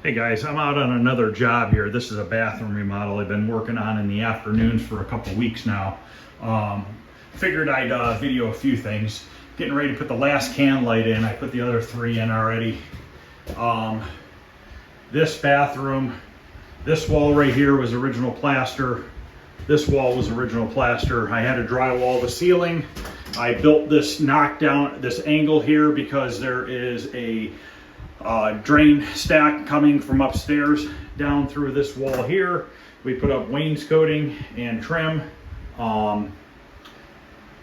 Hey guys, I'm out on another job here. This is a bathroom remodel I've been working on in the afternoons for a couple weeks now. Figured I'd video a few things. Getting ready to put the last can light in. I put the other 3 in already. This bathroom, this wall right here was original plaster. This wall was original plaster. I had to drywall the ceiling. I built this knockdown, this angle here because there is a drain stack coming from upstairs down through this wall here. We put up wainscoting and trim, wired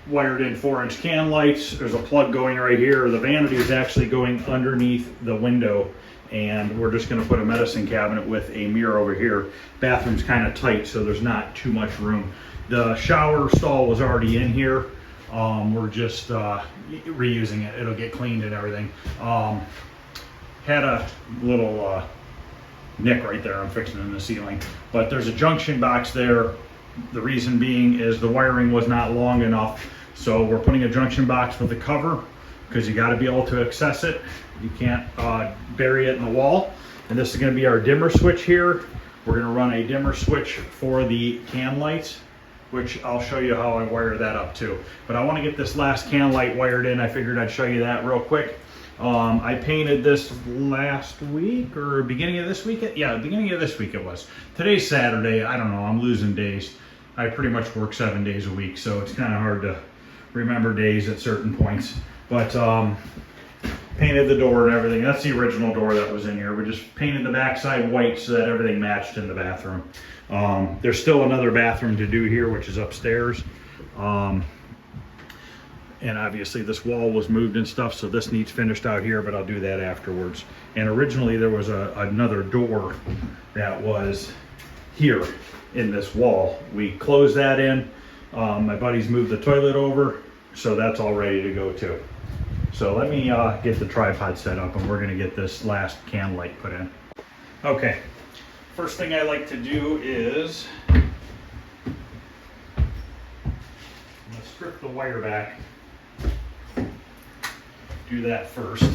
in 4-inch can lights. There's a plug going right here. The vanity is actually going underneath the window, and we're just going to put a medicine cabinet with a mirror over here. Bathroom's kind of tight, so there's not too much room. The shower stall was already in here. We're just reusing it. It'll get cleaned and everything. Had a little nick right there I'm fixing in the ceiling, but there's a junction box there. The reason being is the wiring was not long enough, so we're putting a junction box with a cover because you got to be able to access it. You can't bury it in the wall. And this is going to be our dimmer switch here. We're going to run a dimmer switch for the can lights, which I'll show you how I wire that up too. But I want to get this last can light wired in. I figured I'd show you that real quick. I painted this last week or beginning of this week. Yeah, beginning of this week it was. Today's Saturday. I don't know. I'm losing days. I pretty much work 7 days a week, so it's kind of hard to remember days at certain points. But painted the door and everything. That's the original door that was in here. We just painted the backside white so that everything matched in the bathroom. There's still another bathroom to do here, which is upstairs. And obviously this wall was moved and stuff, so this needs finished out here, but I'll do that afterwards. And originally there was another door that was here in this wall. We closed that in. My buddies moved the toilet over, so that's all ready to go too. So let me get the tripod set up, and we're gonna get this last can light put in. Okay, first thing I like to do is strip the wire back. Do that first.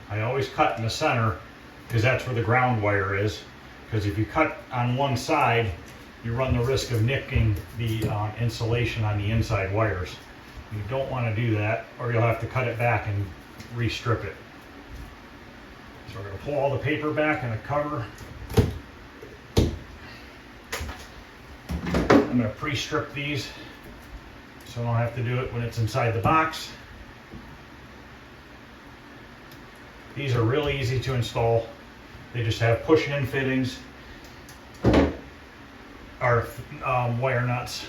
I always cut in the center because that's where the ground wire is. Because if you cut on one side, you run the risk of nicking the insulation on the inside wires. You don't want to do that, or you'll have to cut it back and re-strip it. So we're going to pull all the paper back and the cover. I'm going to pre-strip these so I don't have to do it when it's inside the box. These are really easy to install. They just have push-in fittings or wire nuts.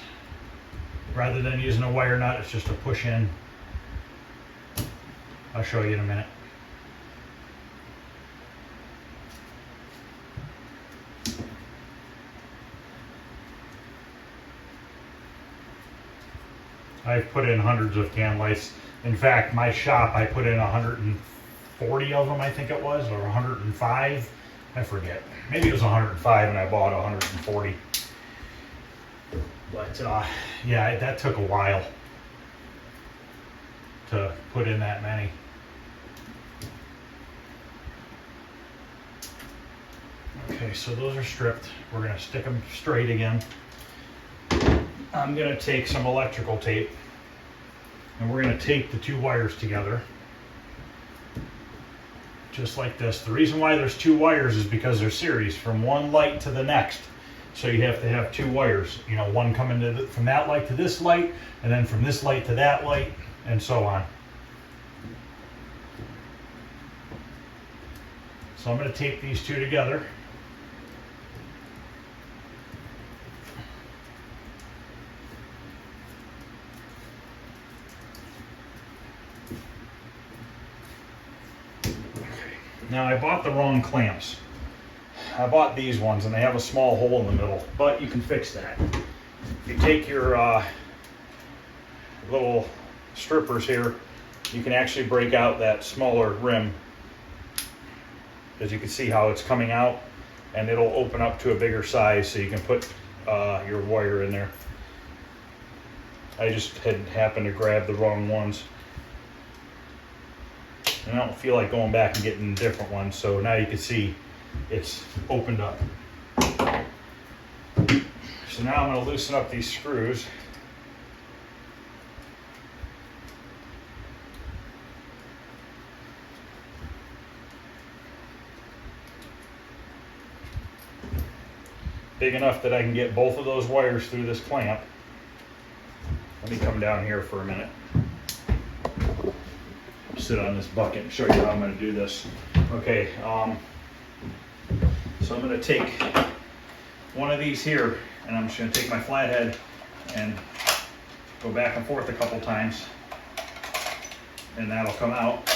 Rather than using a wire nut, it's just a push-in. I'll show you in a minute. I've put in hundreds of can lights. In fact, my shop, I put in 140 of them, I think it was, or 105. I forget. Maybe it was 105 and I bought 140. But yeah, that took a while to put in that many. Okay, so those are stripped. We're gonna stick them straight again. I'm going to take some electrical tape and we're going to tape the 2 wires together just like this. The reason why there's 2 wires is because they're series from one light to the next. So you have to have 2 wires, you know, one coming to from that light to this light, and then from this light to that light, and so on. So I'm going to tape these 2 together. Now I bought the wrong clamps. I bought these ones and they have a small hole in the middle, but you can fix that. You take your little strippers here, you can actually break out that smaller rim. As you can see how it's coming out, and it'll open up to a bigger size so you can put your wire in there. I just had happened to grab the wrong ones. And I don't feel like going back and getting a different one, so now you can see it's opened up. So now I'm going to loosen up these screws. Big enough that I can get both of those wires through this clamp. Let me come down here for a minute. Sit on this bucket and show you how I'm going to do this. Okay, so I'm going to take one of these here, and I'm just going to take my flathead and go back and forth a couple times, and that'll come out.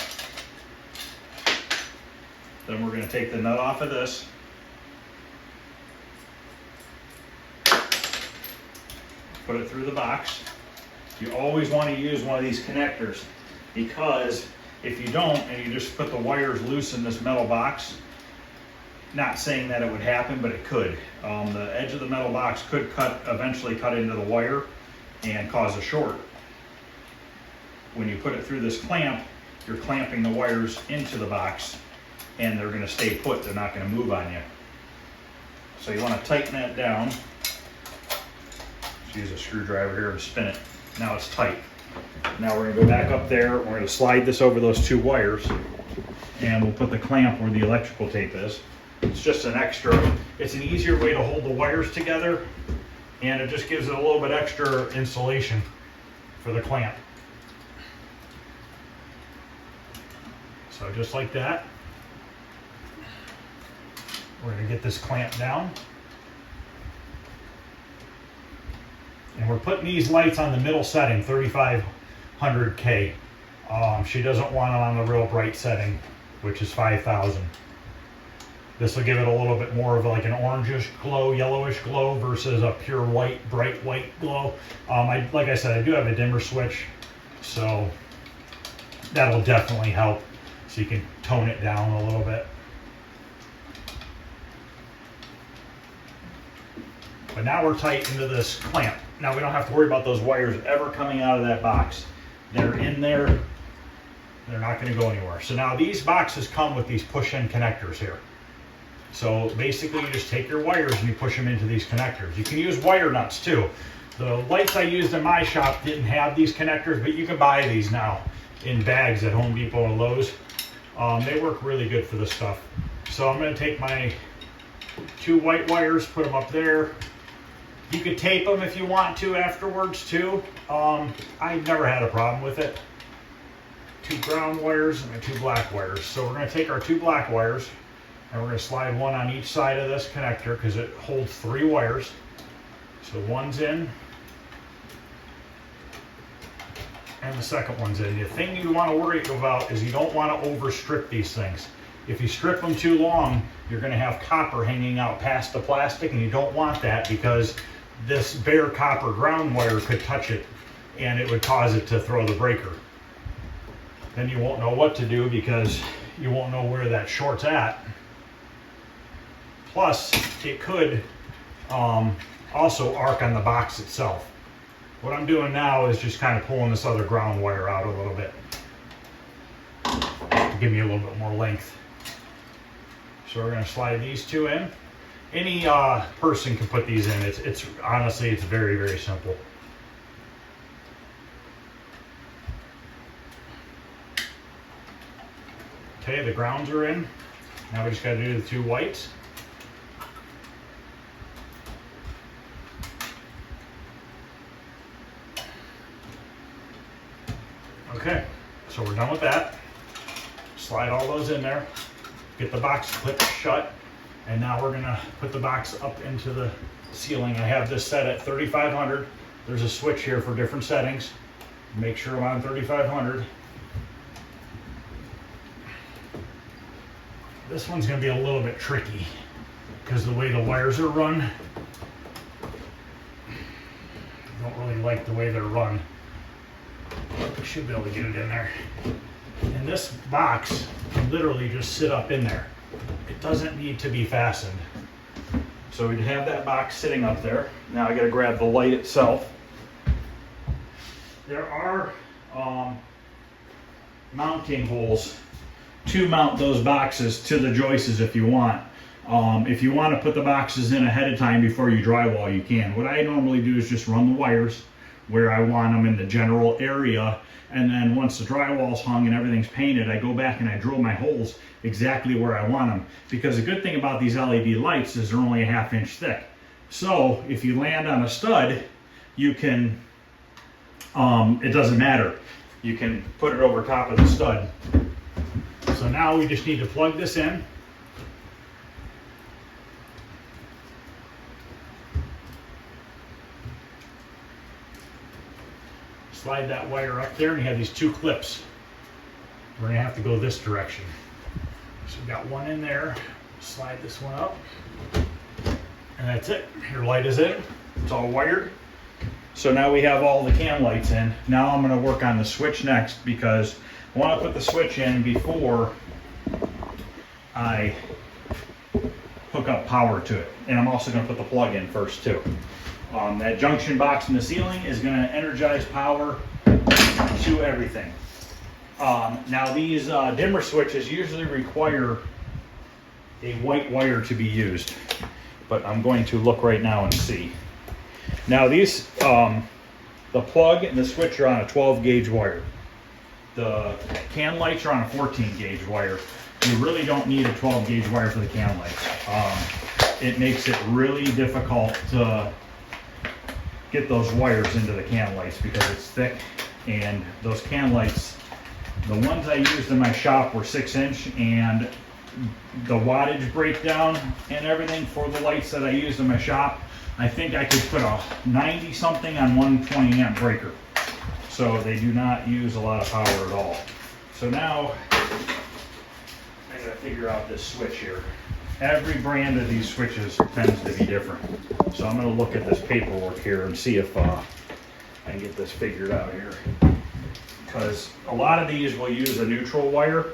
Then we're going to take the nut off of this. Put it through the box. You always want to use one of these connectors, because if you don't and you just put the wires loose in this metal box, not saying that it would happen, but it could. The edge of the metal box could eventually cut into the wire and cause a short. When you put it through this clamp, you're clamping the wires into the box, and they're going to stay put. They're not going to move on you. So you want to tighten that down. Just use a screwdriver here to spin it. Now it's tight. Now we're going to go back up there. We're going to slide this over those two wires, and we'll put the clamp where the electrical tape is. It's just an extra, it's an easier way to hold the wires together, and it just gives it a little bit extra insulation for the clamp. So just like that, we're going to get this clamp down. And we're putting these lights on the middle setting, 3500K. She doesn't want it on the real bright setting, which is 5000. This will give it a little bit more of like an orangish glow, yellowish glow versus a pure white, bright white glow. Like I said, I do have a dimmer switch, so that'll definitely help. So you can tone it down a little bit. But now we're tight into this clamp. Now we don't have to worry about those wires ever coming out of that box. They're in there. They're not going to go anywhere. So now these boxes come with these push-in connectors here. So basically you just take your wires and you push them into these connectors. You can use wire nuts too. The lights I used in my shop didn't have these connectors, but you can buy these now in bags at Home Depot or Lowe's. They work really good for this stuff. So I'm going to take my two white wires, put them up there. You could tape them if you want to afterwards too. I've never had a problem with it. Two ground wires and two black wires. So we're going to take our two black wires and we're going to slide one on each side of this connector because it holds 3 wires. So one's in and the second one's in. The thing you want to worry about is you don't want to overstrip these things. If you strip them too long, you're going to have copper hanging out past the plastic, and you don't want that because this bare copper ground wire could touch it and it would cause it to throw the breaker. Then you won't know what to do because you won't know where that short's at. Plus, it could also arc on the box itself. What I'm doing now is just kind of pulling this other ground wire out a little bit to give me a little bit more length. So we're going to slide these two in. Any person can put these in. It's honestly, it's very, very simple. Okay, the grounds are in. Now we just got to do the two whites. Okay, so we're done with that. Slide all those in there. Get the box clipped shut. And now we're gonna put the box up into the ceiling. I have this set at 3500. There's a switch here for different settings. Make sure I'm on 3500. This one's gonna be a little bit tricky because the way the wires are run, I don't really like the way they're run. I should be able to get it in there. And this box can literally just sit up in there. It doesn't need to be fastened. So we have that box sitting up there. Now I got to grab the light itself. There are mounting holes to mount those boxes to the joists if you want. If you want to put the boxes in ahead of time before you drywall, you can. What I normally do is just run the wires where I want them in the general area, and then once the drywall's hung and everything's painted, I go back and I drill my holes exactly where I want them. Because the good thing about these LED lights is they're only a 1/2 inch thick. So if you land on a stud, you can, it doesn't matter. You can put it over top of the stud. So now we just need to plug this in. Slide that wire up there, and you have these 2 clips. We're gonna have to go this direction. So we've got one in there. Slide this one up, and that's it. Your light is in. It's all wired. So now we have all the can lights in. Now I'm gonna work on the switch next, because I wanna put the switch in before I hook up power to it. And I'm also gonna put the plug in first too. That junction box in the ceiling is going to energize power to everything. Now these dimmer switches usually require a white wire to be used, but I'm going to look right now and see. Now these, the plug and the switch are on a 12 gauge wire. The can lights are on a 14 gauge wire. You really don't need a 12 gauge wire for the can lights. It makes it really difficult to get those wires into the can lights because it's thick, and those can lights, the ones I used in my shop were 6 inch, and the wattage breakdown and everything for the lights that I used in my shop, I think I could put a 90 something on 120 amp breaker. So they do not use a lot of power at all. So now I gotta figure out this switch here. Every brand of these switches tends to be different. So I'm going to look at this paperwork here and see if I can get this figured out here. Because a lot of these will use a neutral wire,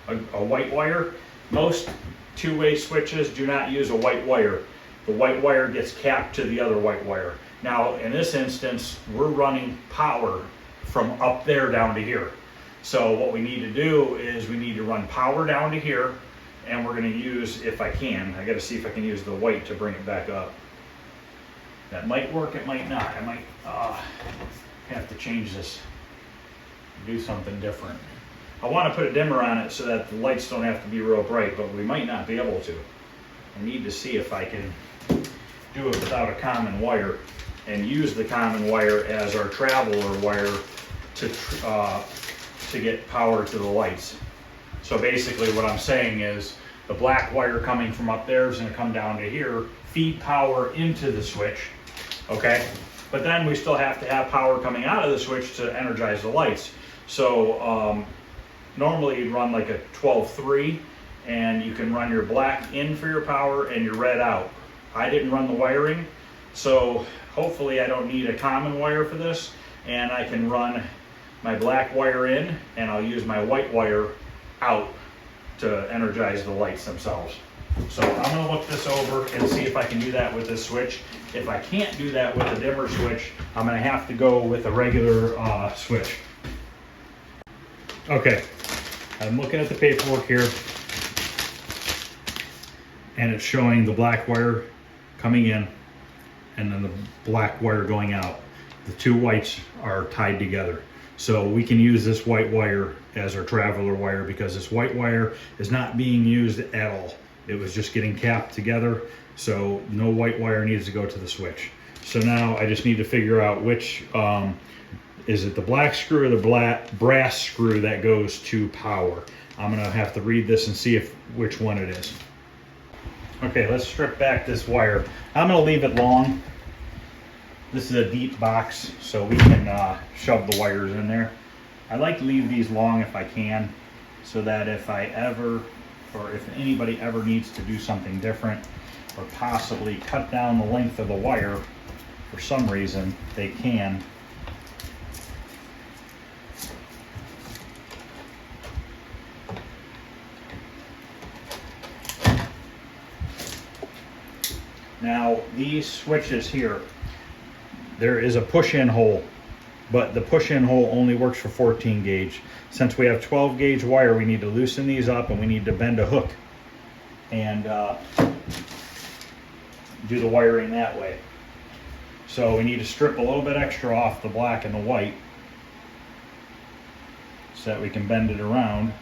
a white wire. Most two-way switches do not use a white wire. The white wire gets capped to the other white wire. Now in this instance, we're running power from up there down to here. So what we need to do is we need to run power down to here, and we're going to use, if I can, I got to see if I can use the white to bring it back up. That might work, it might not. I might have to change this, do something different. I want to put a dimmer on it so that the lights don't have to be real bright, but we might not be able to. I need to see if I can do it without a common wire and use the common wire as our traveler wire to get power to the lights. So basically what I'm saying is the black wire coming from up there is going to come down to here, feed power into the switch, okay? But then we still have to have power coming out of the switch to energize the lights. So normally you'd run like a 12-3, and you can run your black in for your power and your red out. I didn't run the wiring, so hopefully I don't need a common wire for this, and I can run my black wire in, and I'll use my white wire out to energize the lights themselves. So I'm going to look this over and see if I can do that with this switch. If I can't do that with a dimmer switch, I'm going to have to go with a regular switch. Okay, I'm looking at the paperwork here, and it's showing the black wire coming in and then the black wire going out. The two whites are tied together. So we can use this white wire as our traveler wire because this white wire is not being used at all. It was just getting capped together, so no white wire needs to go to the switch. So now I just need to figure out which, is it the black screw or the brass screw that goes to power? I'm gonna have to read this and see which one it is. Okay, let's strip back this wire. I'm gonna leave it long. This is a deep box, so we can shove the wires in there. I like to leave these long if I can, so that if I ever, or if anybody ever needs to do something different, or possibly cut down the length of the wire for some reason, they can. Now, these switches here, there is a push-in hole but the push-in hole only works for 14 gauge. Since we have 12 gauge wire, we need to loosen these up and we need to bend a hook and do the wiring that way. So we need to strip a little bit extra off the black and the white so that we can bend it around.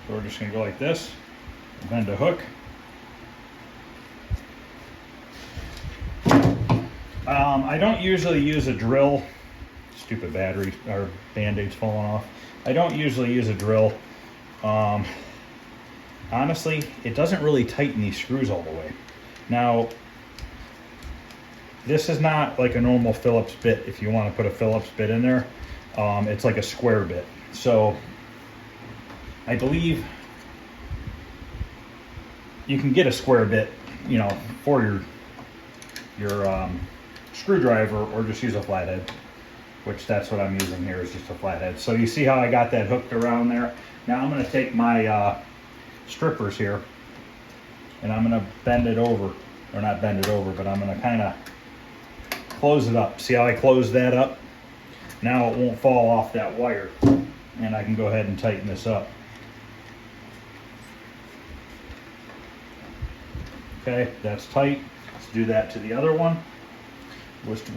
So we're just going to go like this, bend a hook. I don't usually use a drill. Stupid battery or band-aids falling off. I don't usually use a drill. Honestly, it doesn't really tighten these screws all the way. Now, this is not like a normal Phillips bit. If you want to put a Phillips bit in there, it's like a square bit. So I believe you can get a square bit, you know, for your screwdriver, or just use a flathead, which that's what I'm using here, is just a flathead. So you see how I got that hooked around there? Now I'm going to take my strippers here and I'm going to bend it over, or not bend it over, but I'm going to kind of close it up. See how I closed that up? Now it won't fall off that wire, and I can go ahead and tighten this up. Okay, that's tight. Let's do that to the other one.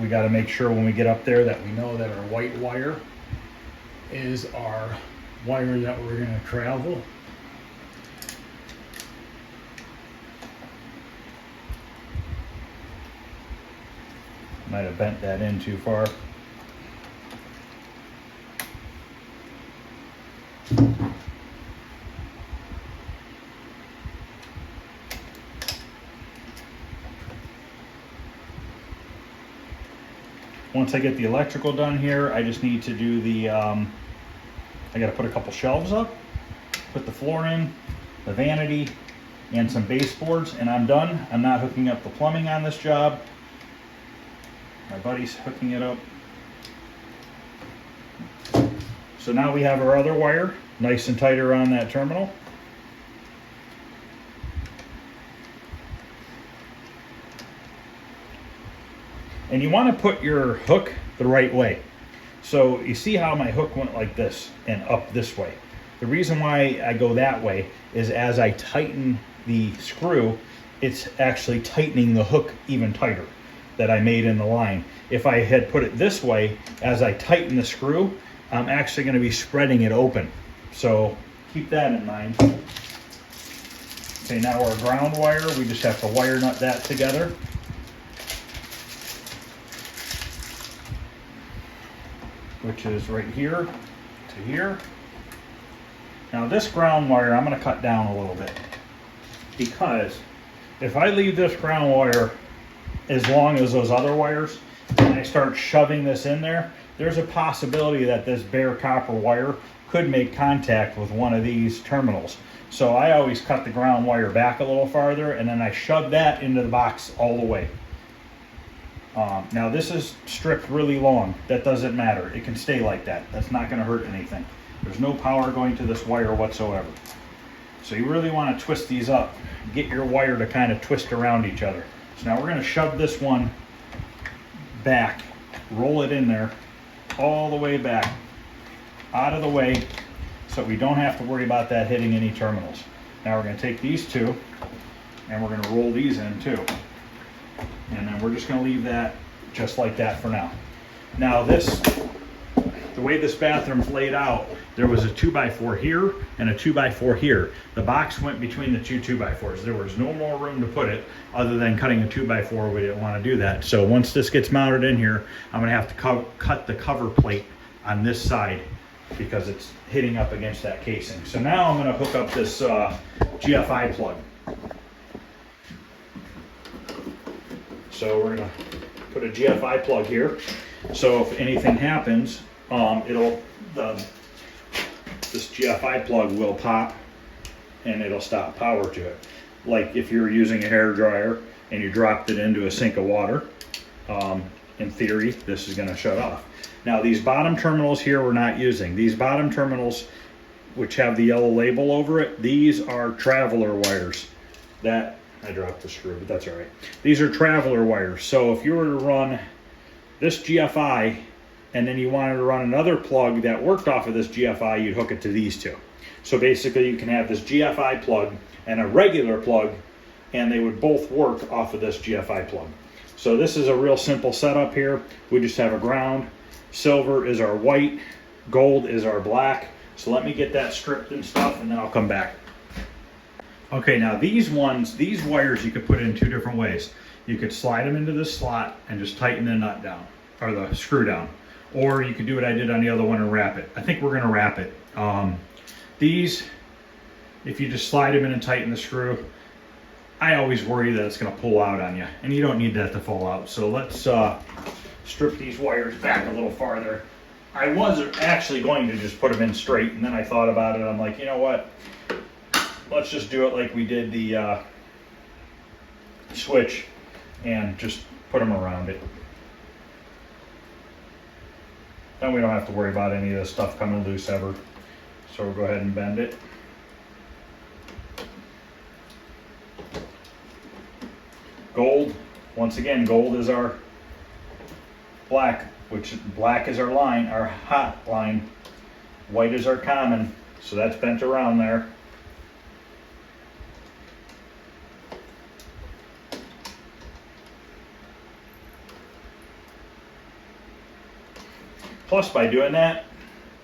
We got to make sure when we get up there that we know that our white wire is our wire that we're going to travel. Might have bent that in too far. Once I get the electrical done here, I just need to do the, I got to put a couple shelves up, put the floor in, the vanity, and some baseboards, and I'm done. I'm not hooking up the plumbing on this job. My buddy's hooking it up. So now we have our other wire nice and tight around that terminal. And you want to put your hook the right way. So you see how my hook went like this and up this way. The reason why I go that way is as I tighten the screw, it's actually tightening the hook even tighter that I made in the line. If I had put it this way, as I tighten the screw, I'm actually going to be spreading it open. So keep that in mind. Okay, now our ground wire, we just have to wire nut that together. Which is right here to here. Now this ground wire, I'm going to cut down a little bit, because if I leave this ground wire as long as those other wires and I start shoving this in there, there's a possibility that this bare copper wire could make contact with one of these terminals. So I always cut the ground wire back a little farther, and then I shove that into the box all the way. Now this is stripped really long. That doesn't matter. It can stay like that. That's not going to hurt anything. There's no power going to this wire whatsoever. So you really want to twist these up. Get your wire to kind of twist around each other. So now we're going to shove this one back, roll it in there, all the way back, out of the way, so we don't have to worry about that hitting any terminals. Now we're going to take these two, and we're going to roll these in too. And then we're just going to leave that just like that for now. Now this, the way this bathroom's laid out, there was a 2x4 here and a 2x4 here. The box went between the two 2x4s. There was no more room to put it other than cutting a 2x4. We didn't want to do that. So once this gets mounted in here, I'm going to have to cut the cover plate on this side because it's hitting up against that casing. So now I'm going to hook up this GFI plug. So we're going to put a GFI plug here. So if anything happens, this GFI plug will pop and it'll stop power to it. Like if you're using a hair dryer and you dropped it into a sink of water, in theory, this is going to shut off. Now these bottom terminals here we're not using. These bottom terminals which have the yellow label over it, these are traveler wires. That, I dropped the screw, but that's all right. These are traveler wires. So if you were to run this GFI and then you wanted to run another plug that worked off of this GFI, you'd hook it to these two. So basically you can have this GFI plug and a regular plug, and they would both work off of this GFI plug. So this is a real simple setup here. We just have a ground. Silver is our white, gold is our black. So let me get that stripped and stuff, and then I'll come back. Okay, now these wires you could put in two different ways. You could slide them into this slot and just tighten the nut down, or the screw down. Or you could do what I did on the other one and wrap it. I think we're gonna wrap it. These, if you just slide them in and tighten the screw, I always worry that it's gonna pull out on you, and you don't need that to fall out. So let's strip these wires back a little farther. I was actually going to just put them in straight, and then I thought about it. I'm like, you know what? Let's just do it like we did the switch and just put them around it. Then we don't have to worry about any of this stuff coming loose ever. So we'll go ahead and bend it. Gold, once again, gold is our black, which black is our line, our hot line. White is our common, so that's bent around there. Plus, by doing that,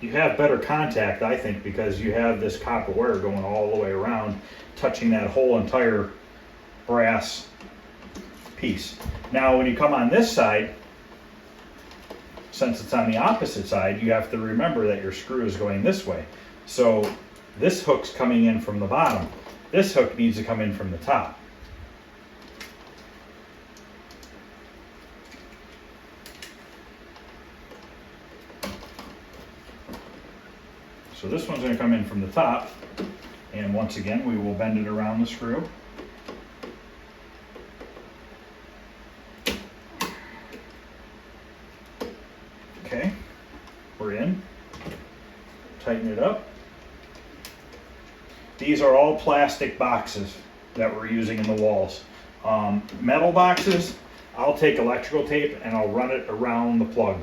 you have better contact, I think, because you have this copper wire going all the way around, touching that whole entire brass piece. Now, when you come on this side, since it's on the opposite side, you have to remember that your screw is going this way. So this hook's coming in from the bottom. This hook needs to come in from the top. So this one's going to come in from the top, and once again we will bend it around the screw. Okay, we're in. Tighten it up. These are all plastic boxes that we're using in the walls. Metal boxes, I'll take electrical tape and I'll run it around the plug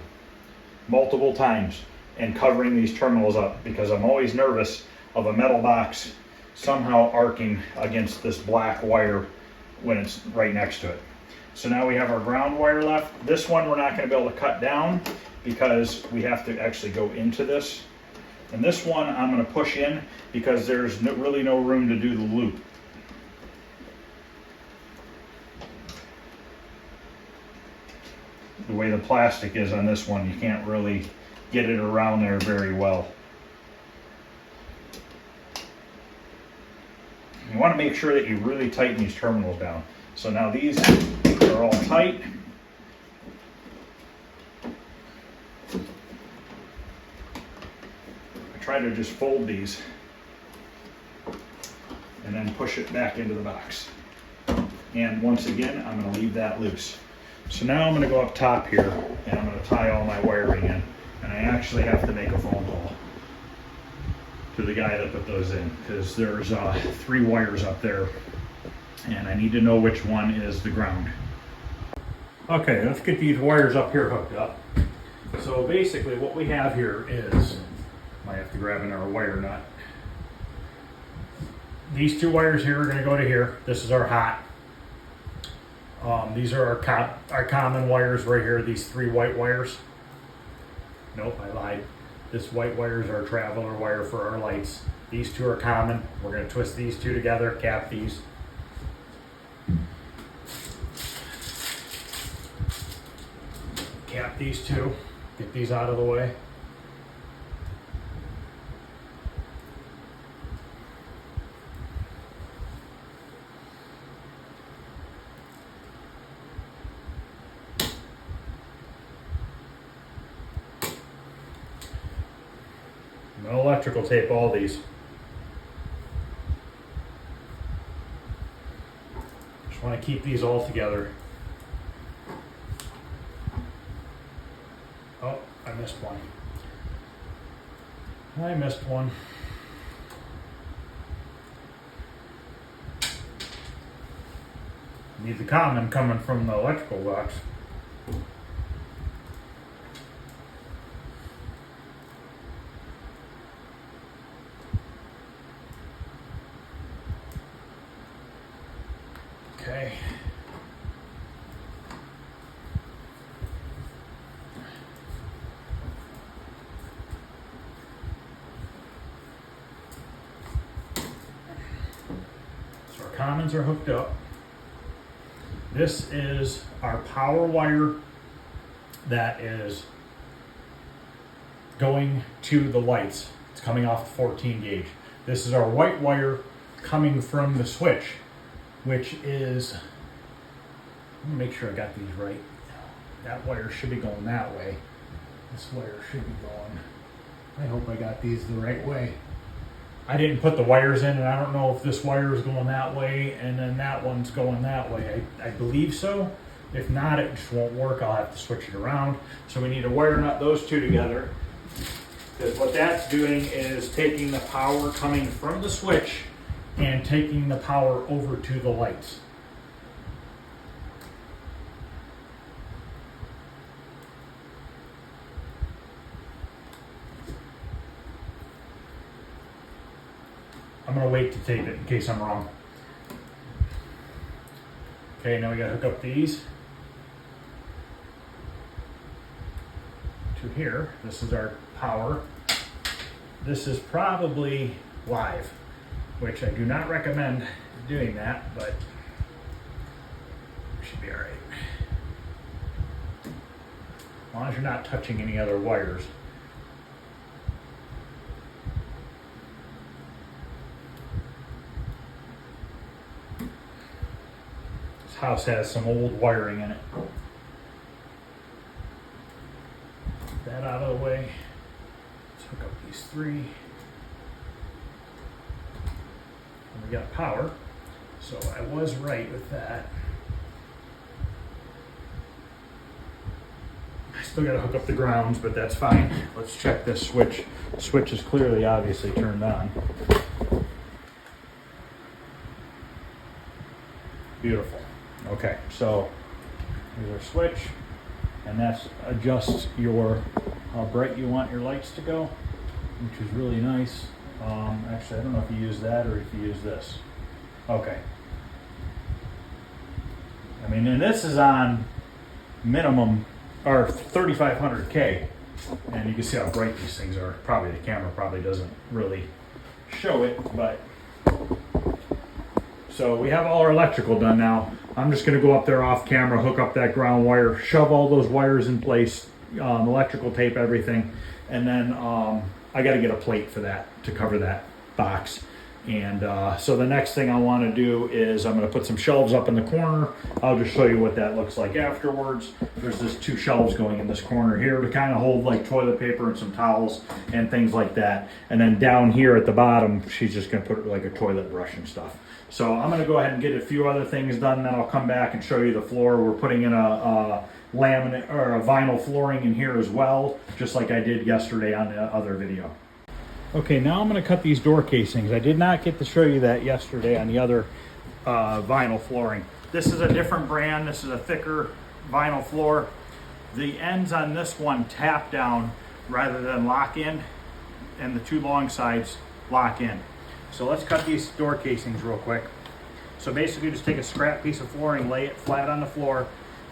multiple times and covering these terminals up, because I'm always nervous of a metal box somehow arcing against this black wire when it's right next to it. So now we have our ground wire left. This one we're not going to be able to cut down because we have to actually go into this. And this one I'm going to push in because there's really no room to do the loop. The way the plastic is on this one, you can't really get it around there very well. You want to make sure that you really tighten these terminals down. So now these are all tight. I try to just fold these and then push it back into the box. And once again, I'm going to leave that loose. So now I'm going to go up top here and I'm going to tie all my wiring in. And I actually have to make a phone call to the guy that put those in, because there's 3 wires up there and I need to know which one is the ground. Okay, let's get these wires up here hooked up. So basically what we have here is, might have to grab another wire nut. These 2 wires here are going to go to here. This is our hot. These are our common wires right here, these 3 white wires. Nope, I lied. This white wire is our traveler wire for our lights. These 2 are common. We're going to twist these 2 together, cap these. Cap these 2, get these out of the way. No electrical tape, all these. Just want to keep these all together. Oh, I missed one. I missed one. Need the common coming from the electrical box. Okay. So our commons are hooked up. This is our power wire that is going to the lights. It's coming off the 14 gauge. This is our white wire coming from the switch, which is, let me make sure I got these right. That wire should be going that way. This wire should be going, I hope I got these the right way. I didn't put the wires in, and I don't know if this wire is going that way and then that one's going that way. I believe so. If not, it just won't work. I'll have to switch it around. So we need to wire nut those two together, because what that's doing is taking the power coming from the switch and taking the power over to the lights. I'm gonna wait to tape it in case I'm wrong. Okay, now we gotta hook up these to here. This is our power. This is probably live, which I do not recommend doing that, but it should be all right. As long as you're not touching any other wires. This house has some old wiring in it. Get that out of the way. Let's hook up these three. And we got power, so I was right with that. I still got to hook up the grounds, but that's fine. Let's check this switch. The switch is clearly, obviously turned on. Beautiful. Okay, so here's our switch, and that's adjusts your how bright you want your lights to go, which is really nice. Actually, I don't know if you use that or if you use this. Okay. I mean, and this is on minimum or 3500K, and you can see how bright these things are. Probably the camera probably doesn't really show it, but so we have all our electrical done now. I'm just going to go up there off camera, hook up that ground wire, shove all those wires in place, electrical tape everything, and then I got to get a plate for that to cover that box. And so the next thing I want to do is I'm going to put some shelves up in the corner. I'll just show you what that looks like afterwards. There's just two shelves going in this corner here to kind of hold like toilet paper and some towels and things like that. And then down here at the bottom, she's just going to put like a toilet brush and stuff. So I'm going to go ahead and get a few other things done, then I'll come back and show you the floor. We're putting in a laminate or a vinyl flooring in here as well, just like I did yesterday on the other video. Okay, now I'm going to cut these door casings. I did not get to show you that yesterday on the other vinyl flooring. This is a different brand. This is a thicker vinyl floor. The ends on this one tap down rather than lock in, and the two long sides lock in. So let's cut these door casings real quick. So basically just take a scrap piece of flooring, lay it flat on the floor.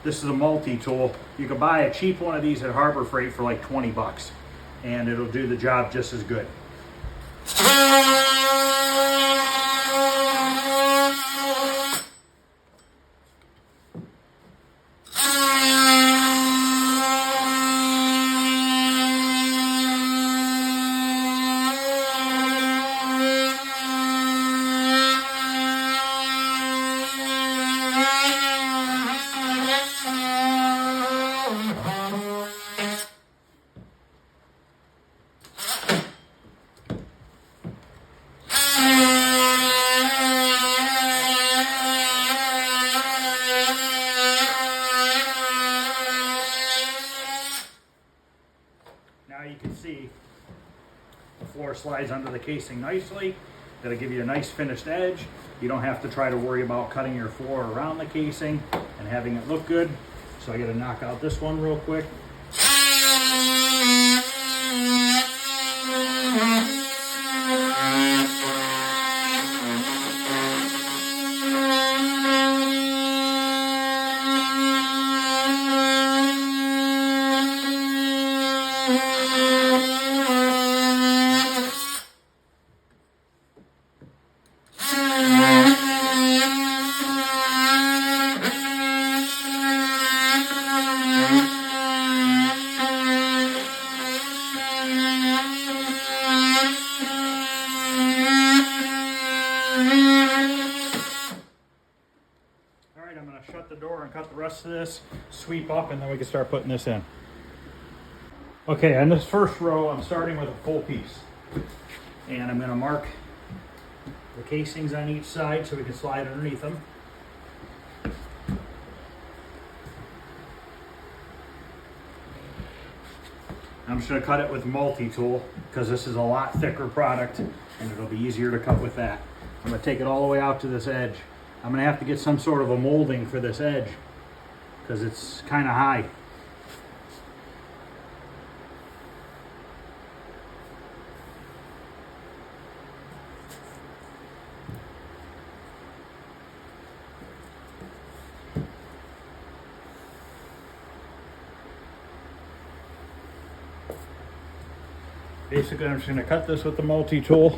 This is a multi-tool. You can buy a cheap one of these at Harbor Freight for like 20 bucks, and it'll do the job just as good. Now you can see the floor slides under the casing nicely, That'll give you a nice finished edge. You don't have to try to worry about cutting your floor around the casing and having it look good. So I gotta knock out this one real quick. Shut the door and cut the rest of this, sweep up, and then we can start putting this in. Okay, on this first row, I'm starting with a full piece. And I'm gonna mark the casings on each side so we can slide underneath them. I'm just gonna cut it with multi-tool because this is a lot thicker product and it'll be easier to cut with that. I'm gonna take it all the way out to this edge. I'm gonna have to get some sort of a molding for this edge because it's kind of high. Basically, I'm just gonna cut this with the multi-tool.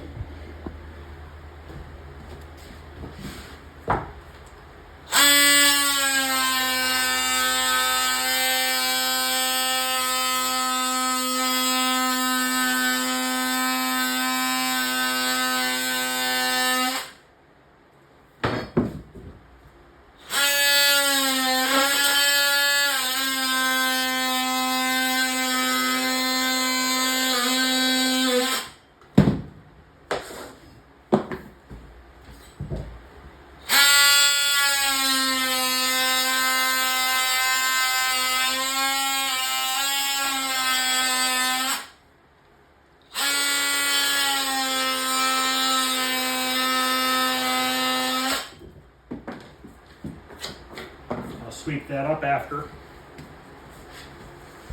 Sweep that up after.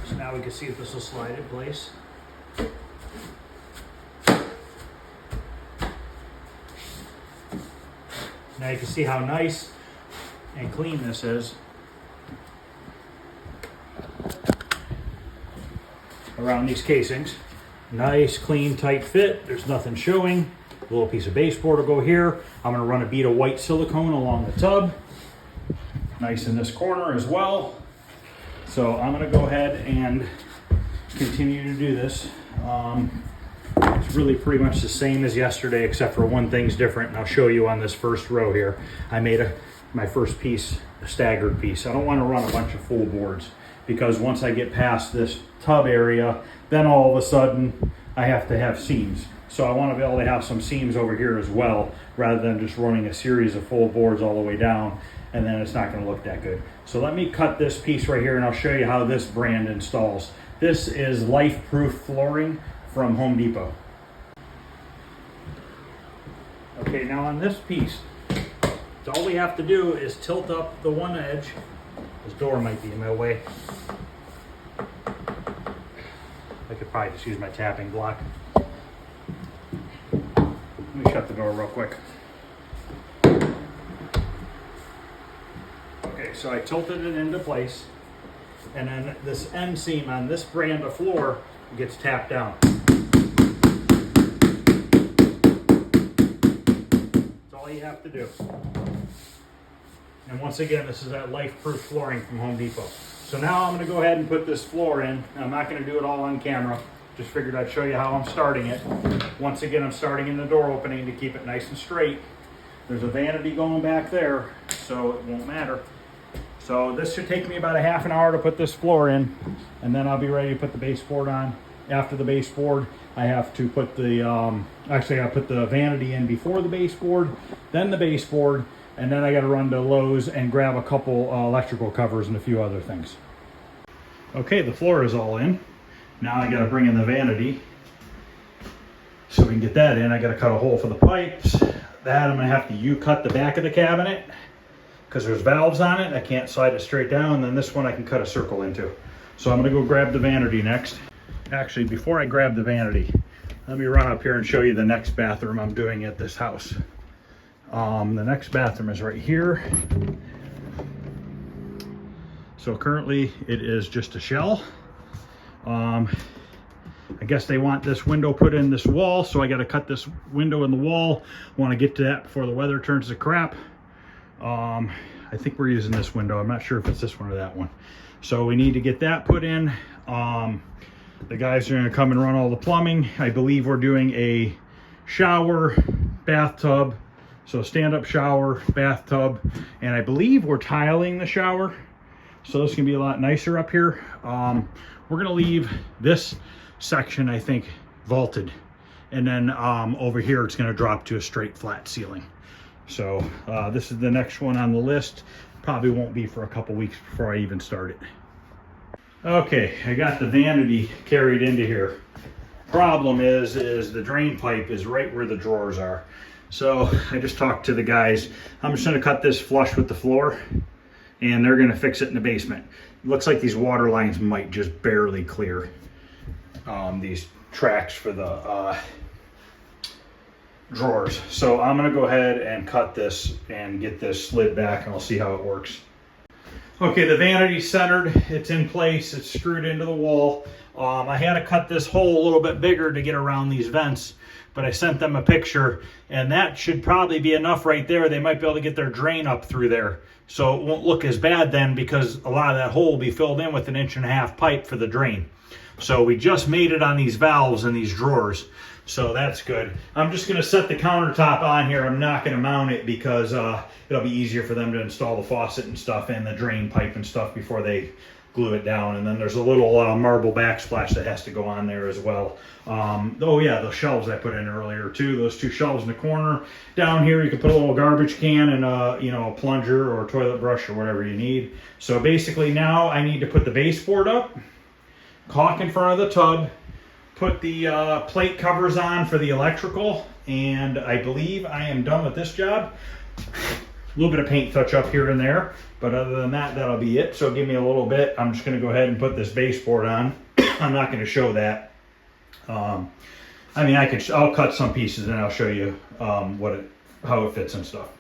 So now we can see if this will slide in place. Now you can see how nice and clean this is around these casings. Nice, clean, tight fit. There's nothing showing. A little piece of baseboard will go here. I'm going to run a bead of white silicone along the tub. Nice in this corner as well. So I'm going to go ahead and continue to do this. It's really pretty much the same as yesterday, except for one thing's different, and I'll show you on this first row here. I made my first piece a staggered piece. I don't want to run a bunch of full boards because once I get past this tub area, then all of a sudden I have to have seams. So I want to be able to have some seams over here as well, rather than just running a series of full boards all the way down, and then it's not going to look that good. So let me cut this piece right here and I'll show you how this brand installs. This is Life-Proof flooring from Home Depot. Okay, now on this piece, all we have to do is tilt up the one edge. This door might be in my way. I could probably just use my tapping block. Let me shut the door real quick. Okay, so I tilted it into place, and then this end seam on this brand of floor gets tapped down. That's all you have to do. And once again, this is that Life-Proof flooring from Home Depot. So now I'm going to go ahead and put this floor in. I'm not going to do it all on camera. Just figured I'd show you how I'm starting it. Once again, I'm starting in the door opening to keep it nice and straight. There's a vanity going back there, so it won't matter. So this should take me about a half an hour to put this floor in, and then I'll be ready to put the baseboard on. After the baseboard, I have to put the, actually I put the vanity in before the baseboard, then the baseboard, and then I got to run to Lowe's and grab a couple electrical covers and a few other things. Okay, the floor is all in. Now I got to bring in the vanity. So we can get that in. I got to cut a hole for the pipes. That I'm going to have to U-cut the back of the cabinet because there's valves on it. I can't slide it straight down. And then this one I can cut a circle into. So I'm going to go grab the vanity next. Actually, before I grab the vanity, let me run up here and show you the next bathroom I'm doing at this house. The next bathroom is right here. So currently it is just a shell. I guess they want this window put in this wall, so I got to cut this window in the wall. Want to get to that before the weather turns to crap. I think we're using this window. I'm not sure if it's this one or that one. So we need to get that put in. The guys are going to come and run all the plumbing. I believe we're doing a shower, bathtub. So stand-up shower, bathtub, and I believe we're tiling the shower. So this is going to be a lot nicer up here. We're going to leave this section, I think, vaulted. And then over here, it's going to drop to a straight flat ceiling. So this is the next one on the list. Probably won't be for a couple weeks before I even start it. Okay, I got the vanity carried into here. Problem is the drain pipe is right where the drawers are. So I just talked to the guys. I'm just going to cut this flush with the floor, and they're going to fix it in the basement. It looks like these water lines might just barely clear these tracks for the drawers. So I'm going to go ahead and cut this and get this slid back, and I'll see how it works. Okay, the vanity's centered. It's in place. It's screwed into the wall. I had to cut this hole a little bit bigger to get around these vents, but I sent them a picture, and that should probably be enough right there. They might be able to get their drain up through there. So it won't look as bad then, because a lot of that hole will be filled in with an 1.5 inch pipe for the drain. So we just made it on these valves and these drawers. So that's good. I'm just going to set the countertop on here. I'm not going to mount it because it'll be easier for them to install the faucet and stuff and the drain pipe and stuff before they glue it down. And then there's a little marble backsplash that has to go on there as well. Oh yeah, the shelves I put in earlier too. Those 2 shelves in the corner. Down here you can put a little garbage can and a plunger or a toilet brush or whatever you need. So basically now I need to put the baseboard up, caulk in front of the tub, put the plate covers on for the electrical, and I believe I am done with this job. A little bit of paint touch up here and there, but other than that, that'll be it. So give me a little bit. I'm just going to go ahead and put this baseboard on. I'm not going to show that. I mean, I'll cut some pieces and I'll show you how it fits and stuff.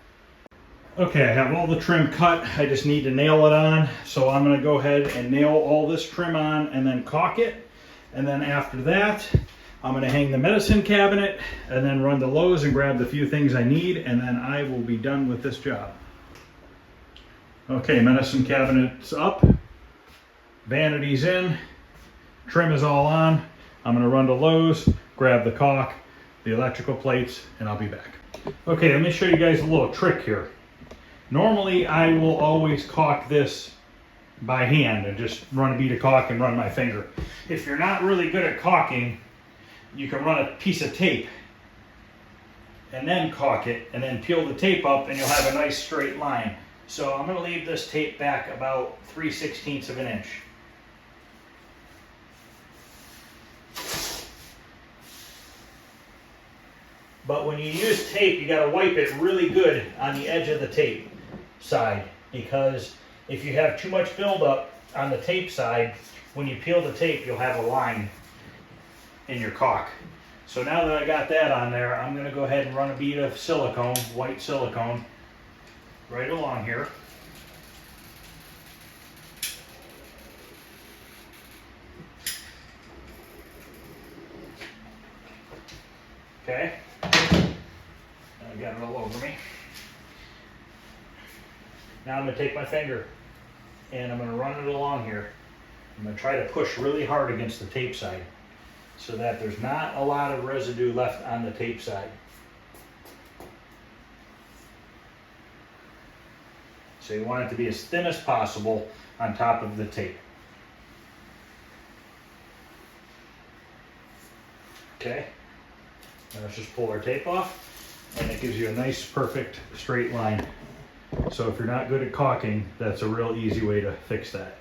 Okay, I have all the trim cut. I just need to nail it on. So I'm going to go ahead and nail all this trim on and then caulk it. And then after that, I'm going to hang the medicine cabinet and then run to Lowe's and grab the few things I need, and then I will be done with this job. Okay, medicine cabinet's up, vanity's in, trim is all on. I'm going to run to Lowe's, grab the caulk, the electrical plates, and I'll be back. Okay, let me show you guys a little trick here. Normally, I will always caulk this by hand and just run a bead of caulk and run my finger. If you're not really good at caulking, you can run a piece of tape and then caulk it and then peel the tape up and you'll have a nice straight line. So I'm going to leave this tape back about 3/16 of an inch. But when you use tape, you got to wipe it really good on the edge of the tape side, because if you have too much buildup on the tape side, when you peel the tape, you'll have a line in your caulk. So now that I got that on there, I'm going to go ahead and run a bead of silicone, white silicone, right along here. Okay. I got it all over me. Now I'm going to take my finger and I'm going to run it along here. I'm going to try to push really hard against the tape side so that there's not a lot of residue left on the tape side. So you want it to be as thin as possible on top of the tape. Okay, now let's just pull our tape off, and it gives you a nice, perfect, straight line. So if you're not good at caulking, that's a real easy way to fix that.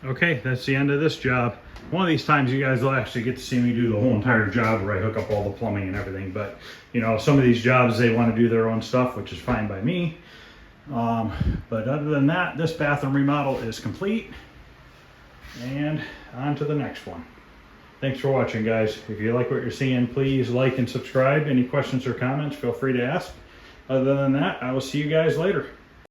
Okay, that's the end of this job. One of these times you guys will actually get to see me do the whole entire job where I hook up all the plumbing and everything. But, you know, some of these jobs, they want to do their own stuff, which is fine by me. But other than that, this bathroom remodel is complete. And on to the next one. Thanks for watching, guys. If you like what you're seeing, please like and subscribe. Any questions or comments, feel free to ask. Other than that, I will see you guys later.